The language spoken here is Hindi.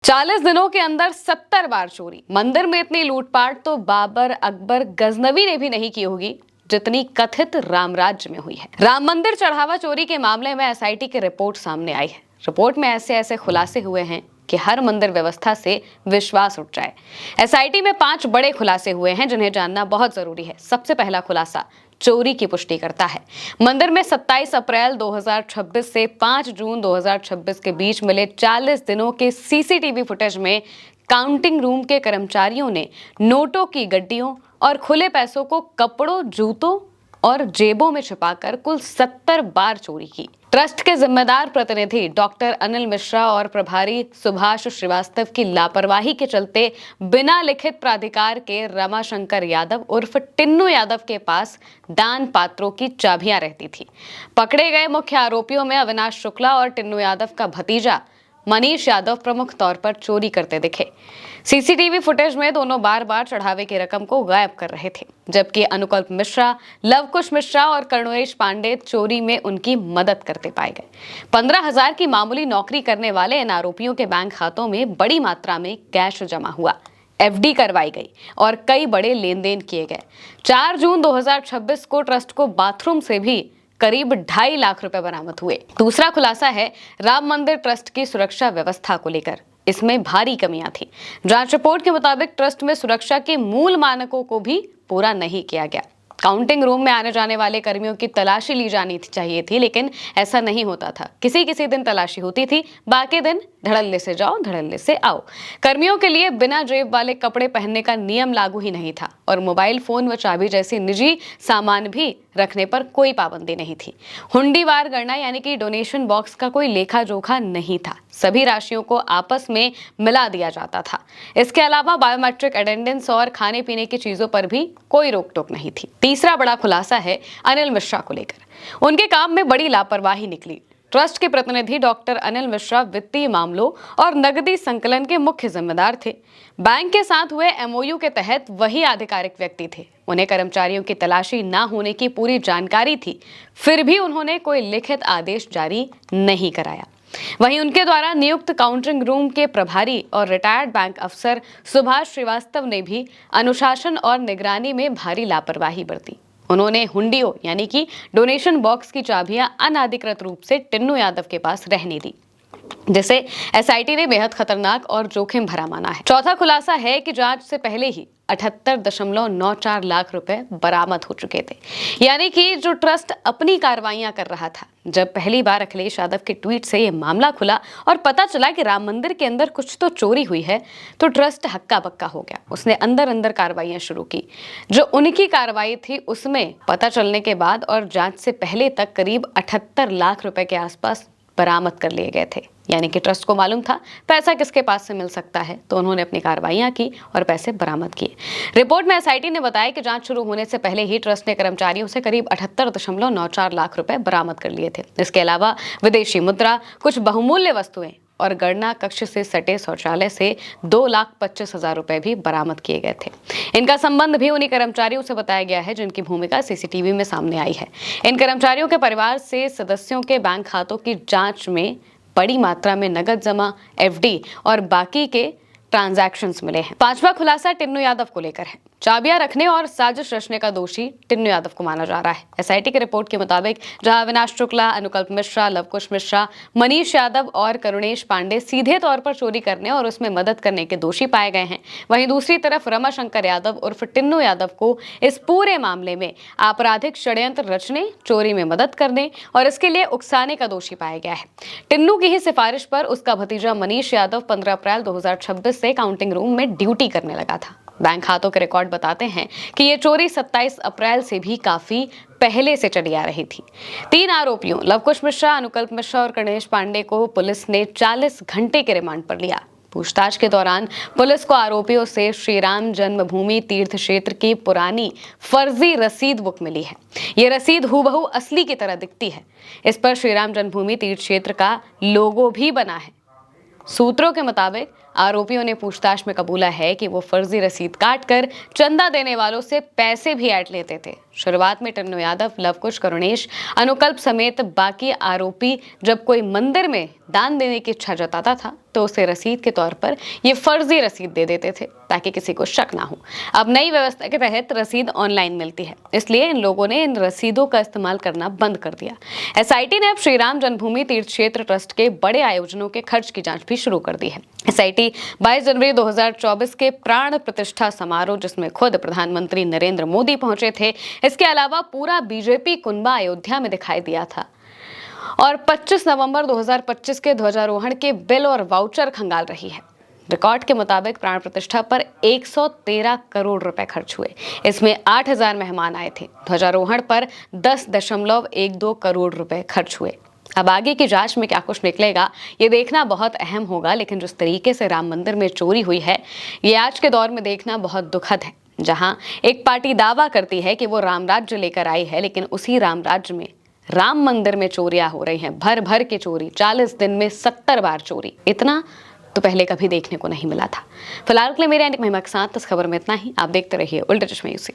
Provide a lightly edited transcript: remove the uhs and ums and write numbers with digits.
40 दिनों के अंदर 70 बार चोरी। मंदिर में इतनी लूटपाट तो बाबर, अकबर, गजनवी ने भी नहीं की होगी जितनी कथित राम राज्य में हुई है। राम मंदिर चढ़ावा चोरी के मामले में एसआईटी की रिपोर्ट सामने आई है। रिपोर्ट में ऐसे ऐसे खुलासे हुए हैं कि हर मंदिर व्यवस्था से विश्वास उठ जाए। एसआईटी में 5 बड़े खुलासे हुए हैं जिन्हें जानना बहुत जरूरी है। सबसे पहला खुलासा चोरी की पुष्टि करता है। मंदिर में 27 अप्रैल 2026 से 5 जून 2026 के बीच मिले 40 दिनों के सीसीटीवी फुटेज में काउंटिंग रूम के कर्मचारियों ने नोटों की गड्डियों और खुले पैसों को कपड़ों, जूतों और जेबों में छिपाकर कुल 70 बार चोरी की। ट्रस्ट के जिम्मेदार प्रतिनिधि डॉक्टर अनिल मिश्रा और प्रभारी सुभाष श्रीवास्तव की लापरवाही के चलते बिना लिखित प्राधिकार के रमाशंकर यादव उर्फ टिन्नू यादव के पास दान पात्रों की चाबियां रहती थी। पकड़े गए मुख्य आरोपियों में अविनाश शुक्ला और टिन्नू यादव का भतीजा मनीष यादव प्रमुख तौर पर चोरी करते दिखे। सीसीटीवी फुटेज में दोनों बार बार चढ़ावे की रकम को गायब कर रहे थे, जबकि अनुकल्प मिश्रा, लवकुश मिश्रा और करुणेश पांडे चोरी में उनकी मदद करते पाए गए। 15,000 की मामूली नौकरी करने वाले इन आरोपियों के बैंक खातों में बड़ी मात्रा में कैश जमा हुआ, एफडी करवाई गई और कई बड़े लेन देन किए गए। 4 जून 2026 को ट्रस्ट को बाथरूम से भी करीब 2.5 लाख रुपए बरामद हुए। दूसरा खुलासा है राम मंदिर ट्रस्ट की सुरक्षा व्यवस्था को लेकर। इसमें भारी कमियां थी। जांच रिपोर्ट के मुताबिक ट्रस्ट में सुरक्षा के मूल मानकों को भी पूरा नहीं किया गया। काउंटिंग रूम में आने जाने वाले कर्मियों की तलाशी ली जानी चाहिए थी, लेकिन ऐसा नहीं होता था। किसी दिन तलाशी होती थी, बाकी दिन धड़ल्ले से जाओ, धड़ल्ले से आओ। कर्मियों के लिए बिना जेब वाले कपड़े पहनने का नियम लागू ही नहीं था और मोबाइल फोन व चाबी जैसी निजी सामान भी रखने पर कोई पाबंदी नहीं थी। हुंडीवार गणना यानी कि डोनेशन बॉक्स का कोई लेखा जोखा नहीं था। सभी राशियों को आपस में मिला दिया जाता था। इसके अलावा बायोमेट्रिक अटेंडेंस और खाने पीने की चीजों पर भी कोई रोक टोक नहीं थी। तीसरा बड़ा खुलासा है अनिल मिश्रा को लेकर। उनके काम में बड़ी लापरवाही निकली। ट्रस्ट के प्रतिनिधि डॉक्टर अनिल मिश्रा वित्तीय मामलों और नकदी संकलन के मुख्य जिम्मेदार थे। बैंक के साथ हुए एमओयू के तहत वही आधिकारिक व्यक्ति थे। उन्हें कर्मचारियों की तलाशी न होने की पूरी जानकारी थी, फिर भी उन्होंने कोई लिखित आदेश जारी नहीं कराया। वहीं उनके द्वारा नियुक्त काउंटिंग रूम के प्रभारी और रिटायर्ड बैंक अफसर सुभाष श्रीवास्तव ने भी अनुशासन और निगरानी में भारी लापरवाही बरती। उन्होंने हुंडियों यानी कि डोनेशन बॉक्स की चाबियां अनाधिकृत रूप से टिन्नू यादव के पास रहने दी, जिसे एसआईटी ने बेहद खतरनाक और जोखिम भरा माना है। चौथा खुलासा है कि जांच से पहले ही 78.94 लाख रुपए बरामद हो चुके थे, यानी कि जो ट्रस्ट अपनी कार्रवाइयां कर रहा था। जब पहली बार अखिलेश यादव के ट्वीट से यह मामला खुला और पता चला कि राम मंदिर के अंदर कुछ तो चोरी हुई है, तो ट्रस्ट हक्का बक्का हो गया। उसने अंदर अंदर कार्रवाइयां शुरू की। जो उनकी कार्रवाई थी उसमें पता चलने के बाद और जांच से पहले तक करीब 78 लाख रुपए के आसपास बरामद कर लिए गए थे। यानी कि ट्रस्ट को मालूम था पैसा किसके पास से मिल सकता है, तो उन्होंने अपनी कार्रवाइयां की और पैसे बरामद किए। रिपोर्ट में एसआईटी ने बताया कि जांच शुरू होने से पहले ही ट्रस्ट ने कर्मचारियों से करीब 78.94 लाख रुपए बरामद कर लिए थे। इसके अलावा विदेशी मुद्रा, कुछ बहुमूल्य वस्तुएं और गणना कक्ष से सटे शौचालय से 2,25,000 रुपए भी बरामद किए गए थे। इनका संबंध भी उन्हीं कर्मचारियों से बताया गया है जिनकी भूमिका सीसीटीवी में सामने आई है। इन कर्मचारियों के परिवार से सदस्यों के बैंक खातों की जांच में बड़ी मात्रा में नगद जमा, एफडी और बाकी के ट्रांजैक्शंस मिले हैं। पांचवा खुलासा टिन्नू यादव को लेकर है। चाबियां रखने और साजिश रचने का दोषी टिन्नू यादव को माना जा रहा है। एसआईटी की रिपोर्ट के मुताबिक जहां अविनाश शुक्ला, अनुकल्प मिश्रा, लवकुश मिश्रा, मनीष यादव और करुणेश पांडे सीधे तौर पर चोरी करने और उसमें मदद करने के दोषी पाए गए हैं, वहीं दूसरी तरफ रमाशंकर यादव उर्फ टिन्नू यादव को इस पूरे मामले में आपराधिक षड्यंत्र रचने, चोरी में मदद करने और इसके लिए उकसाने का दोषी पाया गया है। टिन्नू की ही सिफारिश पर उसका भतीजा मनीष यादव 15 अप्रैल 2026 से काउंटिंग रूम में ड्यूटी करने लगा था। बैंक खातों के रिकॉर्ड बताते हैं कि ये चोरी 27 अप्रैल से भी काफी पहले से चली आ रही थी। 3 आरोपियों लवकुश मिश्रा, अनुकल्प मिश्रा और करुणेश पांडे को पुलिस ने 40 घंटे के रिमांड पर लिया। पूछताछ के दौरान पुलिस को आरोपियों से श्री राम जन्मभूमि तीर्थ क्षेत्र की पुरानी फर्जी रसीद बुक मिली है। ये रसीद हूबहू असली की तरह दिखती है। इस पर श्री राम जन्मभूमि तीर्थ क्षेत्र का लोगो भी बना है। सूत्रों के मुताबिक आरोपियों ने पूछताछ में कबूला है कि वो फर्जी रसीद काटकर चंदा देने वालों से पैसे भी ऐंठ लेते थे। शुरुआत में टिन्नू यादव, लवकुश, करुणेश, अनुकल्प समेत बाकी आरोपी जब कोई मंदिर में दान देने की इच्छा जताता था तो उसे रसीद के तौर पर ये फर्जी रसीद दे देते थे ताकि किसी को शक ना हो। अब नई व्यवस्था के तहत रसीद ऑनलाइन मिलती है, इसलिए इन लोगों ने इन रसीदों का इस्तेमाल करना बंद कर दिया। एसआईटी ने अब श्री राम जन्मभूमि तीर्थ क्षेत्र ट्रस्ट के बड़े आयोजनों के खर्च की जांच भी शुरू कर दी है। एसआईटी 22 जनवरी 2024 के प्राण प्रतिष्ठा समारोह, जिसमें खुद प्रधानमंत्री नरेंद्र मोदी पहुंचे थे, इसके अलावा पूरा बीजेपी कुनबा अयोध्या में दिखाई दिया था और 25 नवंबर 2025 के ध्वजारोहण के बिल और वाउचर खंगाल रही है। रिकॉर्ड के मुताबिक प्राण प्रतिष्ठा पर 113 करोड़ रुपए खर्च हुए। इसमें 8000 मेहमान आए थे। ध्वजारोहण पर 10.12 करोड़ रुपए खर्च हुए। अब आगे की जांच में क्या कुछ निकलेगा, ये देखना बहुत अहम होगा। लेकिन जिस तरीके से राम मंदिर में चोरी हुई है, ये आज के दौर में देखना बहुत दुखद है। जहां एक पार्टी दावा करती है कि वो राम राज्य लेकर आई है, लेकिन उसी राम राज्य में राम मंदिर में चोरियां हो रही हैं, भर भर के चोरी, 40 दिन में 70 बार चोरी। इतना तो पहले कभी देखने को नहीं मिला था। फिलहाल के लिए मेरे महिमा के साथ इस खबर में इतना ही। आप देखते रहिए उल्टे चश्मे यूसी।